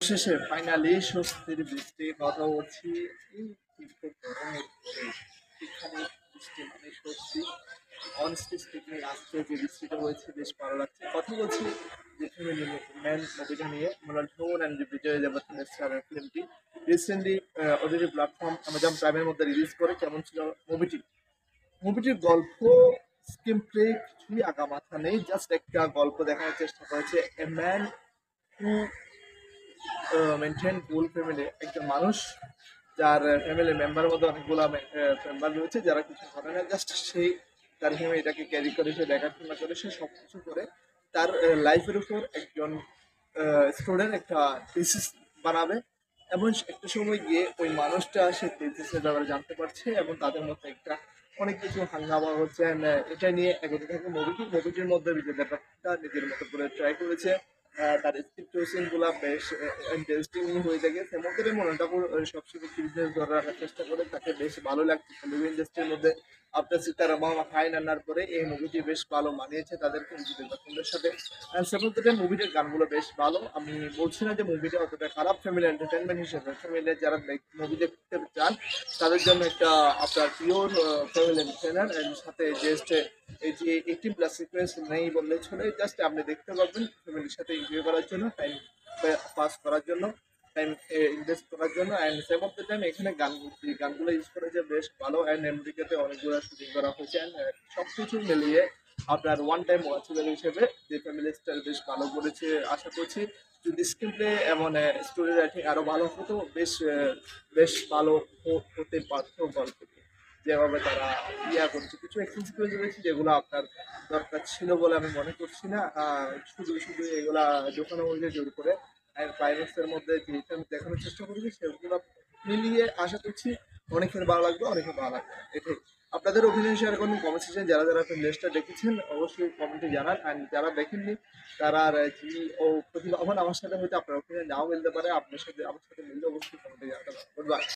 শেষে ফাইনালি স্বস্তির বৃষ্টি কথা বলছি। এই তীব্র গরমের পরে এখানে বৃষ্টি মানে স্বস্তি। অনেস্টলি স্পিকিং আজকে যে বৃষ্টিটা হয়েছে বেশ ভালো লাগছে। কথা বলছি যে ফ্যামিলি ম্যান মুভিটা নিয়ে মোনাল ঢোন অ্যান্ড বিজয় দেবরকোন্ডা স্টারের ফিল্মটি রিসেন্টলি ওটিটি প্ল্যাটফর্ম অ্যামাজন প্রাইমের মধ্যে রিলিজ করে। কেমন ছিল মুভিটি? মুভিটির গল্প স্ক্রিন প্লে কিছুই আগামাথা নেই, জাস্ট একটা গল্প দেখানোর চেষ্টা করেছে। A man who maintain full family, একজন মানুষ যার ফ্যামিলি মেম্বারের মধ্যে অনেকগুলো মেম্বার রয়েছে যারা কিছু করে না, জাস্ট সেই তার ফ্যামিলিটাকে ক্যারি করে, সে দেখাশোনা করে, সে সব কিছু করে। তার লাইফের উপর একজন স্টুডেন্ট একটা থিসিস বানাবে, এবং একটা সময় গিয়ে ওই মানুষটা সে থিসিসের ব্যাপারে জানতে পারছে এবং তাদের মধ্যে একটা অনেক কিছু হাঙ্গামা হচ্ছে। and, এটা নিয়ে এগোতে থাকে মুভিটির মধ্যে বিজয় দেবরকোন্ডা নিজের মতো করে ট্রাই করেছে। তার স্ক্রিপ্ট চয়েসিং গুলা বেশ ইন্টারেস্টিং হয়ে থাকে। সেমন্তের মনটা সবসময় সিরিয়াস ধরে রাখার চেষ্টা করে, তাকে বেশ ভালো লাগছে মুভি ইন্ডাস্ট্রির মধ্যে। আপনার সিতারা মামা ফাইন আনার পরে এই মুভিটি বেশ ভালো মানিয়েছে তাদেরকে নিজেদের পছন্দের সাথে। সেমন্তের মুভিটার গানগুলো বেশ ভালো। আমি বলছি না যে মুভিটা অতটা খারাপ। ফ্যামিলি এন্টারটেনমেন্ট হিসেবে ফ্যামিলি যারা মুভি দেখতে চান তাদের জন্য একটা আপনার পিওর ফ্যামিলি এন্টারটেইনার, সাথে জাস্ট এই যে 18+ সিকোয়েন্স নেই বললে চলে, জাস্ট আপনি দেখতে পারবেন ফ্যামিলির সাথে এনজয় করার জন্য, টাইম পাস করার জন্য, টাইম ইনভেস্ট করার জন্য। And same of the time এখানে গানগুলো ইউজ করেছে বেশ ভালো। অ্যান্ড আমেরিকাতে অনেকগুলো শুটিং করা হয়েছে। অ্যান্ড সব কিছু মিলিয়ে আপনার ওয়ান টাইম ওয়াচেবল হিসেবে যে ফ্যামিলি স্টাইল বেশ ভালো করেছে। আশা করছি যদি স্ক্রিন প্লে এমন স্টোরি রাইটিং আরও ভালো হতো, বেশ ভালো হতে পারতো গল্পটি। যেভাবে তারা করছে, কিছু অ্যাকশন সিকোয়েন্স রয়েছে যেগুলো আপনার দরকার ছিল বলে আমি মনে করছি না। শুধু শুধু এগুলা ঢোকানো হয়েছে জোর করে। আর ক্লাইম্যাক্সের মধ্যে যেটা আমি দেখানোর চেষ্টা করেছি সেগুলো মিলিয়ে আশা করছি অনেকের ভালো লাগবে, অনেকের ভালো লাগবে না। এটাই। আপনাদের অভিনয় শেয়ার করুন কমেন্ট সেকশন। যারা যারা লিস্টটা দেখেছেন অবশ্যই কমেন্টে জানান, আর যারা দেখেননি তারা আর জি ও প্রতিভা আমার সাথে হয়তো আপনার ওপিনিয়ন নাও মিলতে পারে, আপনার সাথে আমার সাথে মিললে অবশ্যই কমেন্টে জানাতে পারেন। Good bye.